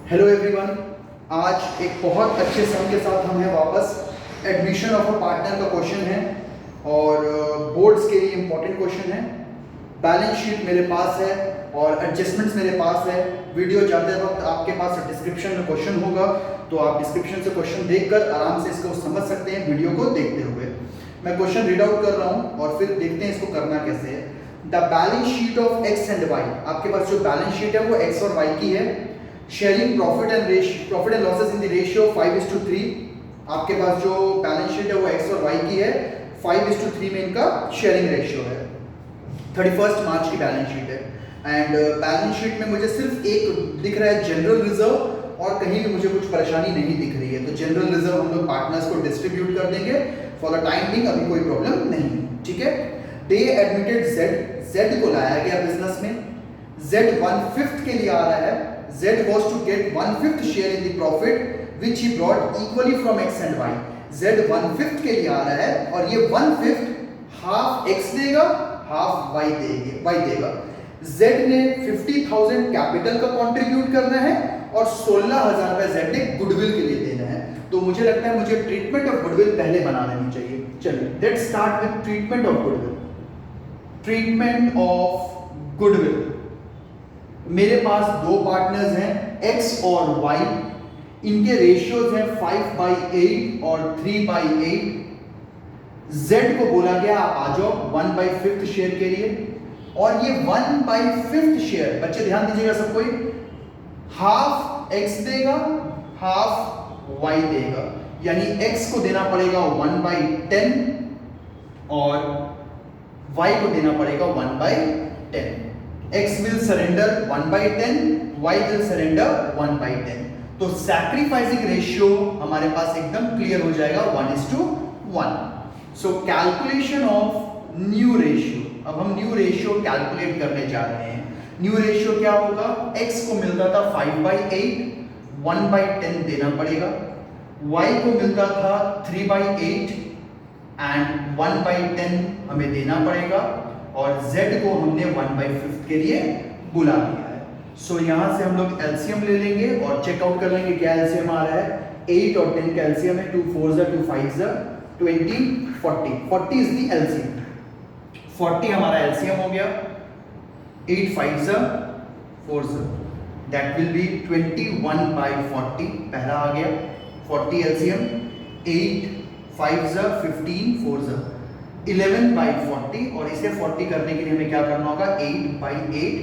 Hello everyone, आज एक बहुत अच्छे सम के साथ हम हैं वापस। एडमिशन ऑफ अ पार्टनर का क्वेश्चन है और बोर्ड्स के लिए इम्पोर्टेंट क्वेश्चन है। बैलेंस शीट मेरे पास है और एडजस्टमेंट्स मेरे पास है। वीडियो जाते वक्त आपके पास डिस्क्रिप्शन में क्वेश्चन होगा, तो आप डिस्क्रिप्शन से क्वेश्चन देखकर आराम से इसको समझ सकते हैं वीडियो को देखते हुए। मैं क्वेश्चन रीड आउट कर रहा हूँ और फिर देखते हैं इसको करना कैसे है। The balance sheet of X and Y, आपके पास जो बैलेंस शीट है वो एक्स और वाई की है। Sharing profit and losses in the ratio 5:3। आपके पास जो बैलेंस शीट है वो एक्स और वाई की है, 5:3 में इनका शेयरिंग रेशियो है। 31 मार्च की बैलेंस शीट है एंड बैलेंस शीट में मुझे सिर्फ एक दिख रहा है जनरल रिजर्व और कहीं भी मुझे कुछ परेशानी नहीं दिख रही है। तो जनरल रिजर्व हम लोग पार्टनर्स को डिस्ट्रीब्यूट कर देंगे फॉर द टाइम बिंग, अभी कोई प्रॉब्लम नहीं, ठीक है। दे एडमिटेड जेड को लाया गया बिजनेस में। जेड 1/5 के लिए आ रहा है। Z was to get 1/5 share in the profit which he brought equally from X and Y. Z 1/5 के लिए आ रहा है और ये 1/5 हाफ X देगा, हाफ Y देगा। Z ने 50,000 कैपिटल का कंट्रीब्यूट करना है और 16,000 रुपए Z ने गुडविल के लिए देना है। तो मुझे लगता है मुझे ट्रीटमेंट ऑफ गुडविल पहले बना लेनी चाहिए। चलिए let's start with treatment of goodwill. Treatment of goodwill, मेरे पास दो पार्टनर्स हैं x और y, इनके रेशियोज हैं 5/8 और 3/8। z को बोला गया आप आ जाओ 1/5 शेयर के लिए और ये 1/5 शेयर, बच्चे ध्यान दीजिएगा सब कोई, हाफ x देगा हाफ y देगा, यानी x को देना पड़ेगा 1/10 और y को देना पड़ेगा 1/10। X will surrender 1/10, Y will surrender 1/10। तो सैक्रिफाइसिंग रेशियो हमारे पास एकदम क्लियर हो जाएगा 1:1। So calculation of new ratio, अब हम न्यू रेशियो कैलकुलेट करने जा रहे हैं। न्यू रेशियो क्या होगा? X को मिलता था 5/8, 1/10 देना पड़ेगा। Y को मिलता था 3/8 एंड 1/10 हमें देना पड़ेगा और Z को हमने 1/5 के लिए बुला लिया है। सो यहां से हम लोग एलसीएम ले लेंगे और चेकआउट कर लेंगे क्या एलसीएम आ रहा है। 8 और 10 का एलसीएम है 2 4 2 5 20 40। 40 इज द एलसीएम। 40 हमारा एलसीएम हो गया। 8 5 4 दैट विल बी 21/40, पहला आ गया 40 एलसीएम। 8 5 15 4 11/40 और इसे 40 करने के लिए हमें क्या करना होगा? 8/8,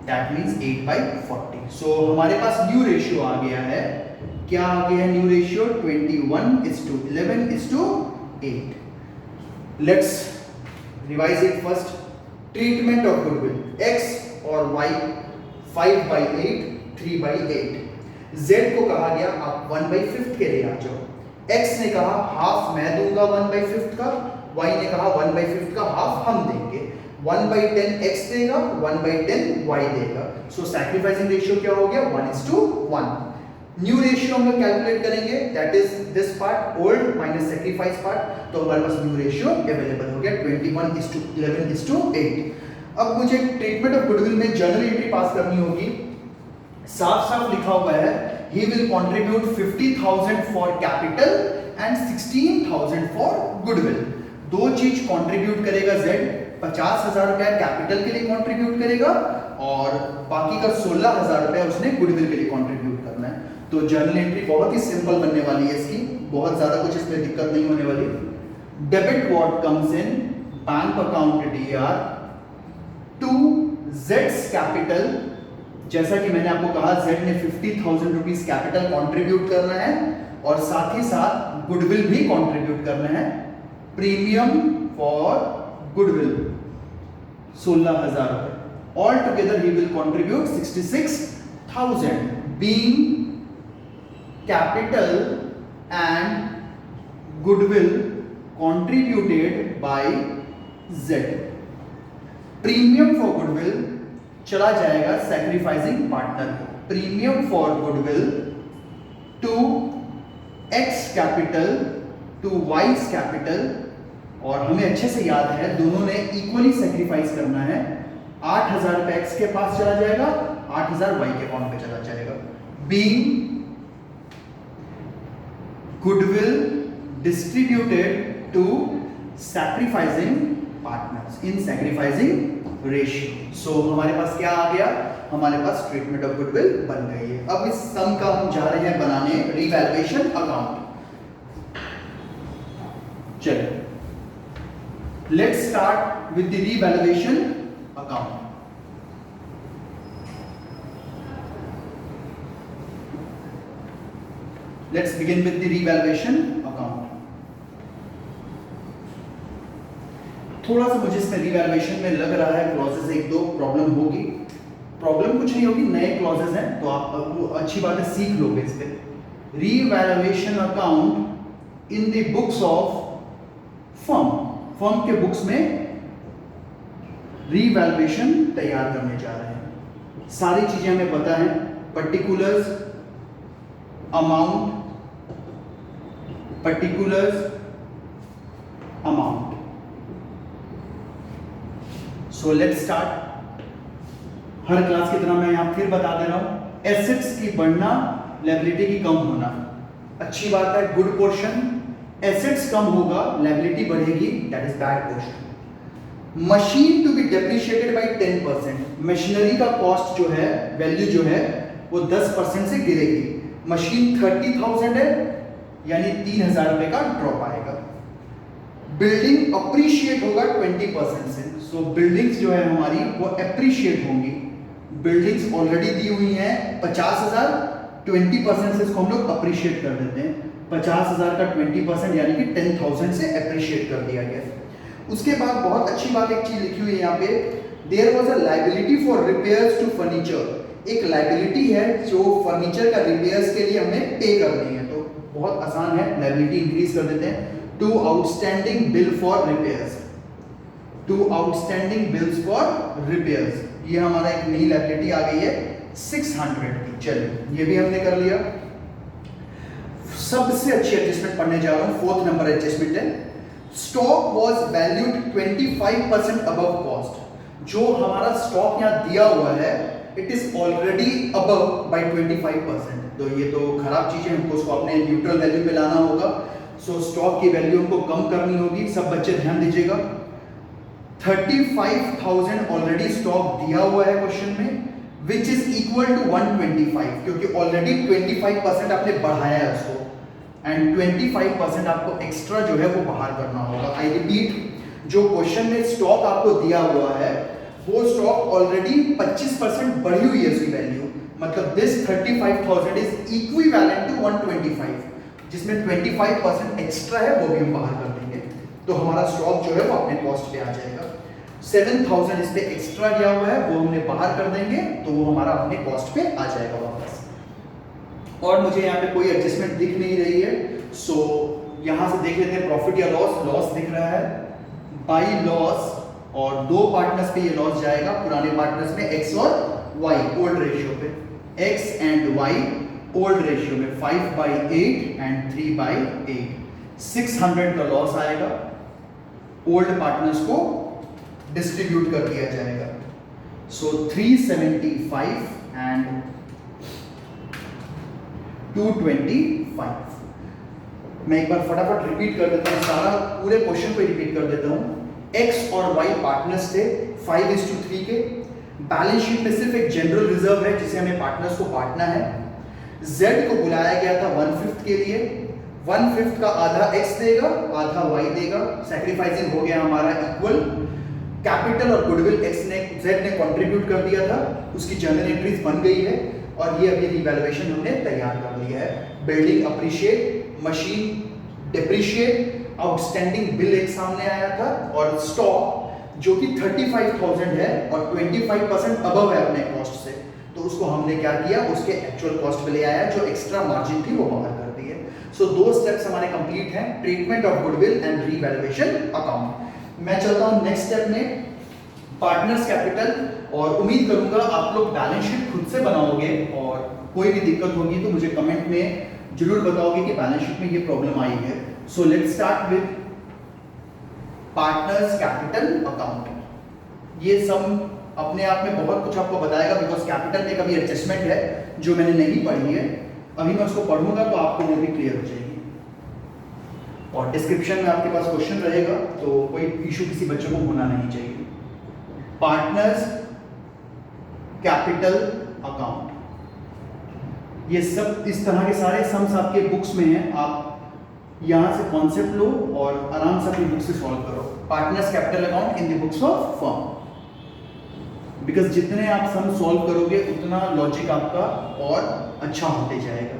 दैट मींस 8/40। सो हमारे पास न्यू रेशियो आ गया है। क्या आ गया है new ratio? 21:11:8। Let's revise it first. Treatment of goodwill, x और y 5/8 3/8। z को कहा गया आप 1/5 के लिए आ जाओ। x ने कहा हाफ मैं दूंगा 1/5 का, y ने कहा 1/5 का हाफ हम देंगे। 1/10 x देगा, 1/10 y देगा। सो सैक्रिफाइसिंग रेशियो क्या हो गया? 1:1। न्यू रेशियो हम लोग कैलकुलेट करेंगे, that is this part, old minus sacrifice part. तो हमारे पास न्यू रेशियो अवेलेबल हो गया 21:11:8। अब मुझे ट्रीटमेंट ऑफ गुडविल में जर्नल एंट्री पास करनी होगी। साफ साफ लिखा हुआ है he will contribute 50,000 for capital and 16,000 for goodwill। दो चीज कंट्रीब्यूट करेगा Z, 50,000 रुपया कैपिटल के लिए कंट्रीब्यूट करेगा और बाकी का 16,000 रुपया उसने गुडविल के लिए कंट्रीब्यूट करना है। तो जर्नल एंट्री बहुत ही सिंपल बनने वाली है इसकी, बहुत ज्यादा कुछ इसमें दिक्कत नहीं होने वाली। Debit what comes in bank account DR to Z's capital, जैसा कि मैंने आपको कहा Z ने 50,000 रुपीज कैपिटल कंट्रीब्यूट करना है और साथ ही साथ गुडविल भी कंट्रीब्यूट करना है। प्रीमियम फॉर गुडविल 16,000 रुपए। ऑल टुगेदर ही will contribute 66,000 being capital and goodwill contributed by Z। Premium for goodwill चला जाएगा सैक्रिफाइसिंग पार्टनर को। Premium for goodwill to X capital to Y's capital, और हमें अच्छे से याद है दोनों ने इक्वली सैक्रिफाइस करना है। 8,000 रुपए एक्स के पास चला जाएगा, 8,000 वाई के अकाउंट पे चला जाएगा। Being goodwill distributed to sacrificing partners in sacrificing ratio. So हमारे पास क्या आ गया, हमारे पास ट्रीटमेंट ऑफ गुडविल बन गई है। अब इस सम का हम जा रहे हैं बनाने रीवैल्यूएशन अकाउंट। चलिए let's start with the revaluation account. Let's begin with the revaluation account. थोड़ा सा मुझे इसमें रीवैल्यूएशन में लग रहा है क्लॉजेस एक दो प्रॉब्लम होगी। प्रॉब्लम कुछ नहीं होगी, नए क्लॉजेस हैं तो आप अच्छी बात है सीख लोगे इस पे। Revaluation account in the books of firm, firm के बुक्स में रीवैल्यूएशन तैयार करने जा रहे हैं। सारी चीजें हमें पता है, particulars, amount, particulars, amount. So let's start. Her class की तरह मैं यहां फिर बता दे रहा हूं, एसेट्स की बढ़ना, लायबिलिटी की कम होना। अच्छी बात है, गुड पोर्शन। एसेट्स कम होगा, लायबिलिटी बढ़ेगी, that is bad portion. Machine to be depreciated by 10%। Machinery का कॉस्ट जो है, वैल्यू जो है वो 10% से गिरेगी। मशीन 30,000 है यानी 3,000 रुपए का ड्रॉप आएगा। बिल्डिंग अप्रिशिएट होगा 20% से। सो बिल्डिंग्स जो है हमारी वो अप्रिशिएट होंगी। बिल्डिंग्स ऑलरेडी दी हुई हैं 50,000, 20% से इसको हम लोग अप्रिशिएट कर देते हैं। 50,000 का 20% यानी कि 10,000 से अप्रिशिएट कर दिया गया। उसके बाद बहुत अच्छी बात एक चीज लिखी हुई है यहाँ पे, there was a liability for repairs to furniture. एक लायबिलिटी है जो फर्नीचर का रिपेयर्स के लिए हमें पे करनी है, तो बहुत आसान है, लायबिलिटी इंक्रीज कर देते हैं। To outstanding bill for repairs, to outstanding bills for repairs, ये हमारा एक नई लायबिलिटी आ गई है 600 की। चलिए ये भी हमने कर लिया। सबसे अच्छी एडजस्टमेंट पढ़ने जा रहा हूं, 4th नंबर एडजस्टमेंट है, stock was valued 25% above cost. जो हमारा स्टॉक यहां दिया हुआ है it is already above by 25%। तो ये तो खराब चीज है, हमको उसको अपने न्यूट्रल वैल्यू पे लाना होगा। सो स्टॉक की वैल्यू हमको कम करनी होगी। सब बच्चे ध्यान दीजिएगा, 35,000 ऑलरेडी स्टॉक दिया हुआ है क्वेश्चन में, विच इज इक्वल टू 125, क्योंकि ऑलरेडी 25% आपने बढ़ाया है उसको, एंड 25% आपको एक्स्ट्रा जो है वो बाहर करना होगा। आई रिपीट, जो क्वेश्चन में स्टॉक आपको दिया हुआ है वो स्टॉक ऑलरेडी 25% बढ़ी हुई है उसकी वैल्यू, मतलब दिस 35,000 इज इक्विवेलेंट टू 125, जिसमें 25% एक्स्ट्रा है वो भी हम बाहर कर देंगे, तो हमारा स्टॉक जो है वो अपने कॉस्ट पे आ जाएगा। 7,000 इस पे एक्स्ट्रा गया हुआ है वो हमने बाहर कर देंगे, तो वो हमारा अपने कॉस्ट पे आ जाएगा वापस। और मुझे यहाँ पे कोई एडजस्टमेंट दिख नहीं रही है, सो यहाँ से देख लेते हैं प्रॉफिट या लॉस। लॉस दिख रहा है बाई लॉस, और दो पार्टनर्स पे ये लॉस जाएगा, पुराने पार्टनर्स में x और y ओल्ड रेशियो पे, x and y old ratio में 5/8 एंड 3/8, 600 का लॉस आएगा। ओल्ड पार्टनर्स को डिस्ट्रीब्यूट कर दिया जाएगा। सो 375 एंड 225। मैं एक बार फटाफट रिपीट कर देता हूं, सारा पूरे क्वेश्चन को रिपीट कर देता हूं। x और y पार्टनर्स थे 5:3 के। बैलेंस शीट में सिर्फ एक जनरल रिजर्व है जिसे हमें पार्टनर्स को बांटना है। z को बुलाया गया था 1/5 के लिए, 1/5 का आधा x देगा आधा y देगा, सैक्रिफाइसिंग हो गया हमारा इक्वल। कैपिटल और गुडविल z ने कंट्रीब्यूट कर दिया था, उसकी जर्नल एंट्रीज बन गई है, और ये अभी रिवैल्यूएशन हमने तैयार कर लिया है। Building appreciate, machine depreciate, outstanding bill एक सामने आया था, और स्टॉक जो कि 35,000 है और 25% अबव है अपने कॉस्ट से, तो उसको हमने क्या किया, उसके एक्चुअल कॉस्ट पे ले आया, जो एक्स्ट्रा मार्जिन थी वो बाहर कर दी है। सो दो स्टेप्स हमारे कंप्लीट हैं, treatment of goodwill and revaluation account. मैं चलता हूं नेक्स्ट स्टेप में, पार्टनर्स कैपिटल, और उम्मीद करूंगा आप लोग बैलेंस शीट खुद से बनाओगे, और कोई भी दिक्कत होगी तो मुझे कमेंट में जरूर बताओगे कि बैलेंस शीट में ये प्रॉब्लम आई है। So let's start with partners capital account. ये सम अपने आप में बहुत कुछ आपको बताएगा, बिकॉज कैपिटल में कभी एडजस्टमेंट है जो मैंने नहीं पढ़ी है, अभी मैं उसको पढ़ूंगा तो आपको वो भी क्लियर हो जाएगी। और डिस्क्रिप्शन में आपके पास क्वेश्चन रहेगा, तो कोई इशू किसी बच्चे को होना नहीं चाहिए। पार्टनर्स कैपिटल अकाउंट, ये सब इस तरह के सारे सम्स आपके बुक्स में हैं, आप यहां से कॉन्सेप्ट लो और आराम से अपनी बुक से सॉल्व करो। Partners capital account in the books of firm, because जितने आप सम सॉल्व करोगे उतना लॉजिक आपका और अच्छा होते जाएगा।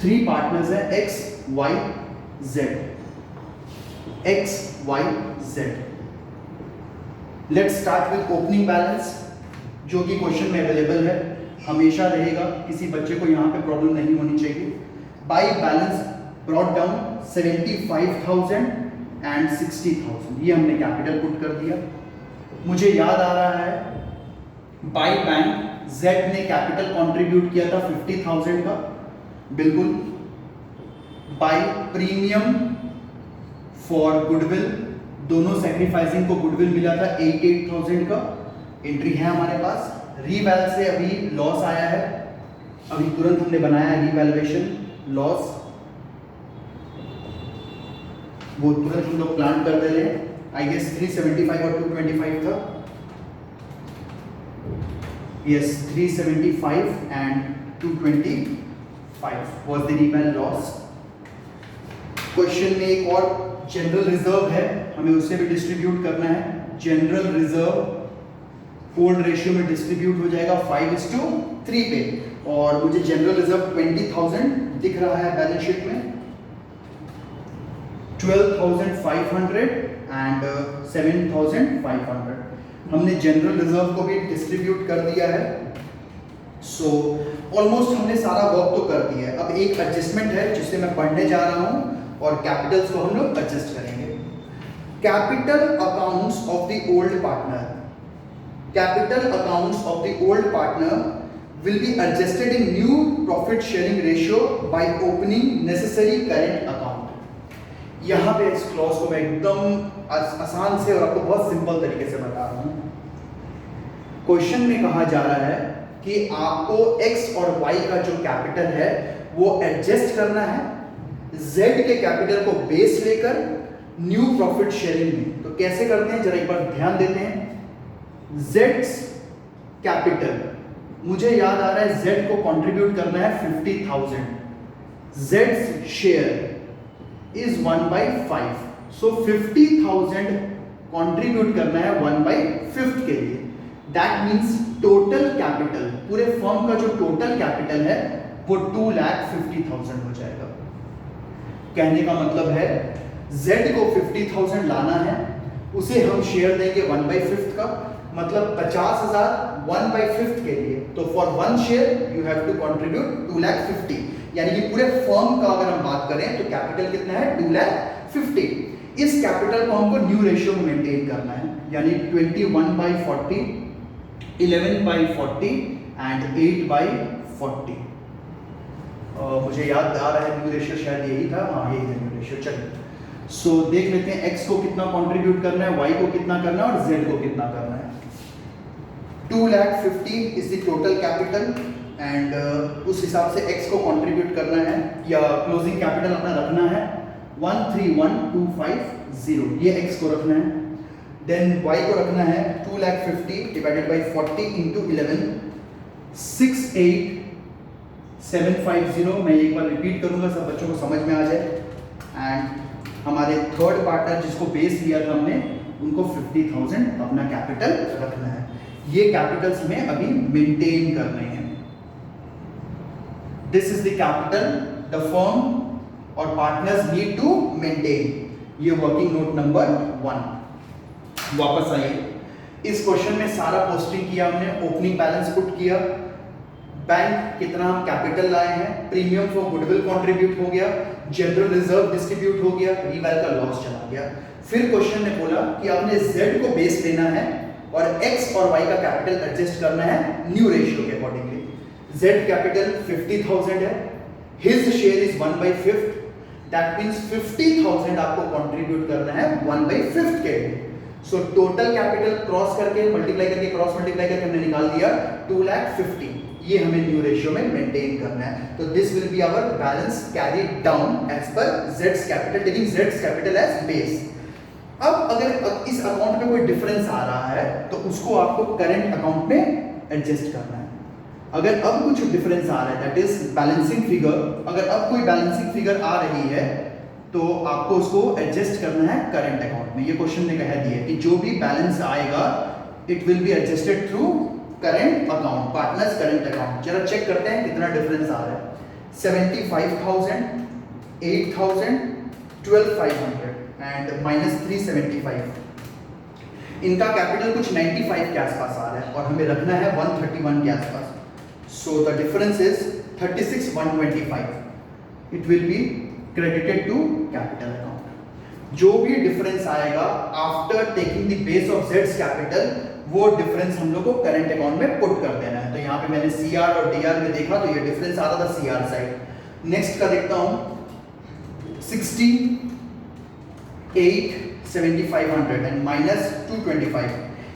3 पार्टनर्स है X Y Z. X Y Z. Let's start with opening balance, जो कि क्वेश्चन में अवेलेबल है, हमेशा रहेगा, किसी बच्चे को यहाँ पे प्रॉब्लम नहीं होनी चाहिए। By balance brought down 75,000 and 60,000, ये हमने कैपिटल पुट कर दिया। मुझे याद आ रहा है बाई बैंक जेड ने कैपिटल कंट्रीब्यूट किया था 50,000 का, बिल्कुल। बाई प्रीमियम फॉर गुडविल, दोनों सैक्रिफाइसिंग को गुडविल मिला था 88,000 का, एंट्री है हमारे पास। रीवैल से अभी लॉस आया है, अभी तुरंत हमने बनाया है रीवैल्यूएशन लॉस, वो तुरंत हम लोग प्लान कर दे रहे हैं। आई गेस 375 और 225 था, yes 375 and 225 was the reval loss. Question में एक और जनरल रिजर्व है, हमें उसे भी डिस्ट्रीब्यूट करना है। जनरल रिजर्व ओल्ड रेशियो में डिस्ट्रीब्यूट हो जाएगा 5:3 पे, और मुझे जनरल रिजर्व 20,000 दिख रहा है बैलेंस शीट में, 12,500 एंड 7,500। हमने जनरल रिजर्व को भी डिस्ट्रीब्यूट कर दिया है, सो ऑलमोस्ट हमने सारा वर्क तो कर दिया है। अब एक एडजस्टमेंट है जिसे मैं पढ़ने जा रहा हूं, और कैपिटल्स को हम लोग एडजस्ट करेंगे। Capital accounts of the old partner, capital accounts of the old partner will be adjusted in new profit sharing ratio by opening necessary current account। यहाँ पे इस क्लॉज को मैं एकदम आसान से और आपको बहुत सिंपल तरीके से बता रहा हूँ। क्वेश्चन में कहा जा रहा है कि आपको x और y का जो कैपिटल है वो एडजस्ट करना है z के कैपिटल को बेस लेकर न्यू प्रॉफिट शेयरिंग में। तो कैसे करते हैं जरा एक बार ध्यान देते हैं। z's कैपिटल, मुझे याद आ रहा है z को कंट्रीब्यूट करना है 50,000, z's share is 1/5, so 50,000 contribute करना है 1/5 के लिए। दैट मींस टोटल कैपिटल, पूरे फर्म का जो टोटल कैपिटल है वो 2,50,000 हो जाएगा। कहने का मतलब है z को 50,000 लाना है, उसे हम शेयर देंगे 1/5 का, मतलब 50,000 1/5 के लिए। तो for 1 share you have to contribute 2,50,000, यानी कि पूरे फर्म का अगर हम बात करें तो कैपिटल कितना है 2,50,000। इस कैपिटल को हमको न्यू रेशियो में मेंटेन करना है, यानी 21/40, 11/40 एंड 8/40। मुझे याद आ रहा है न्यू रेशियो शायद यही था, हाँ यही था न्यू रेशियो। चलिए सो देख लेते हैं x को कितना कंट्रीब्यूट करना है, y को कितना करना है और z को कितना करना है। 2,50,000 is the total capital and उस हिसाब से x को कंट्रीब्यूट करना है या क्लोजिंग कैपिटल अपना रखना है 131,250, ये x को रखना है। देन y को रखना है 2,50,000 डिवाइडेड बाय 40 इंटू 11, 68,750। मैं एक बार रिपीट करूंगा, सब बच्चों को समझ में आ जाए। एंड हमारे थर्ड पार्टनर जिसको बेस लिया था हमने, उनको 50,000 अपना कैपिटल रखना है। ये कैपिटल्स हमें अभी मेंटेन करने हैं। This is the capital the firm और पार्टनर्स नीड टू मेंटेन। ये वर्किंग नोट नंबर 1। वापस आइए, इस क्वेश्चन में सारा पोस्टिंग किया हमने, ओपनिंग बैलेंस पुट किया, बैंक कितना हम कैपिटल लाए हैं, प्रीमियम फॉर गुडविल कंट्रीब्यूट हो गया, जनरल रिजर्व डिस्ट्रीब्यूट हो गया, रीवैल का लॉस चला गया। फिर क्वेश्चन ने बोला कि आपने z को बेस लेना है और x और y का कैपिटल एडजस्ट करना है न्यू रेशियो के अकॉर्डिंगली। z कैपिटल 50,000 है, his share is 1/5, that means 50,000 आपको कंट्रीब्यूट करना है 1/5 के लिए। सो टोटल कैपिटल क्रॉस करके मल्टीप्लाई करके क्रॉस मल्टीप्लाई करके हमने निकाल दिया 2,50,000। ये हमें न्यू रेशियो में मेंटेन करना है। तो this will be our balance carried down as per जेड्स कैपिटल, टेकिंग जेड्स कैपिटल एज बेस। अब अगर इस अकाउंट में कोई डिफरेंस आ रहा है तो उसको आपको करंट अकाउंट में एडजस्ट करना है। अगर अब कुछ डिफरेंस आ रहा है दैट इज बैलेंसिंग फिगर, अगर अब कोई बैलेंसिंग फिगर आ रही है तो आपको उसको एडजस्ट करना है करंट अकाउंट में। ये क्वेश्चन ने कह दिया कि जो भी बैलेंस आएगा it will be adjusted through current account, partners current account. जरा चेक करते हैं कितना डिफरेंस आ रहा है। 75,000, 8,000, 12,500 एंड -375। इनका कैपिटल कुछ 95 के आसपास आ रहा है और हमें रखना है 131 के आसपास। So the difference is 36,125। It will be credited to capital account. जो भी डिफरेंस आएगा after taking the base of जेड्स कैपिटल, वो डिफरेंस हम लोग को करंट अकाउंट में पुट कर देना है। तो यहाँ पे मैंने सीआर और डीआर में देखा तो ये डिफरेंस आ रहा था सीआर साइड। नेक्स्ट का देखता हूँ 68,7,500 एंड -225।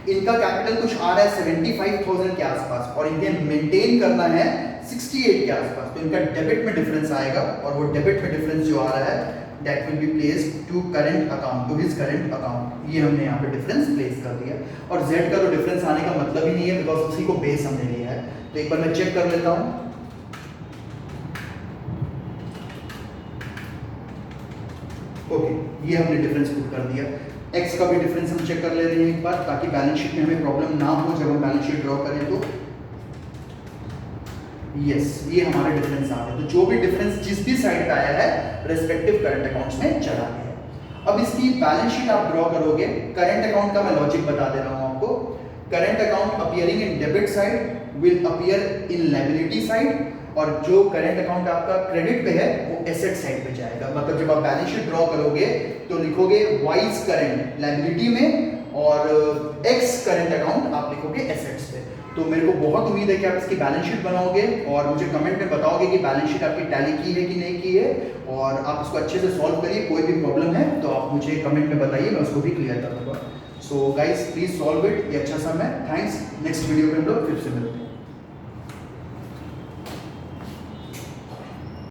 इनका कैपिटल कुछ आ रहा है 75,000 के आसपास और इन्हें मेंटेन करना है 68 के आसपास। तो इनका डेबिट में डिफरेंस आएगा और वो डेबिट में डिफरेंस जो आ रहा है that will be placed to current account, to his current account। ये हमने यहाँ पे डिफरेंस प्लेस कर दिया। और z का तो डिफरेंस आने का मतलब ही नहीं है बिकॉज उसी को बेस हमने लिया है। तो एक बार मैं चेक कर लेता हूँ। ओके, ये हमने डिफरेंस पुट कर दिया। x का भी डिफरेंस हम चेक कर ले रहे हैं एक बार, ताकि बैलेंस शीट में हमें प्रॉब्लम ना हो जब हम बैलेंस शीट ड्रॉ करें तो। यस, ये हमारे डिफरेंस आ रहे हैं। तो जो भी डिफरेंस जिस भी साइड पे आया है रेस्पेक्टिव करंट अकाउंट्स में चला गया। अब इसकी बैलेंस शीट आप ड्रॉ करोगे। करंट अकाउंट का मैं लॉजिक बता दे रहा हूं आपको। Current account appearing in debit side will appear in liability side, और जो करंट अकाउंट आपका क्रेडिट पे है वो एसेट साइड पे जाएगा। मतलब जब आप बैलेंस शीट ड्रॉ करोगे तो लिखोगे वाइज करंट लायबिलिटी में और एक्स करंट अकाउंट आप लिखोगे एसेट्स पे। तो मेरे को बहुत उम्मीद है कि आप इसकी बैलेंस शीट बनाओगे और मुझे कमेंट में बताओगे कि बैलेंस शीट आपकी टैली की है कि नहीं की है, और आप इसको अच्छे से सॉल्व करिए। कोई भी प्रॉब्लम है तो आप मुझे कमेंट में बताइए, मैं उसको भी क्लियर कर दूंगा। So guys please solve it. ये अच्छा सा मैं थैंक्स। नेक्स्ट वीडियो में हम लोग फिर से मिलते हैं।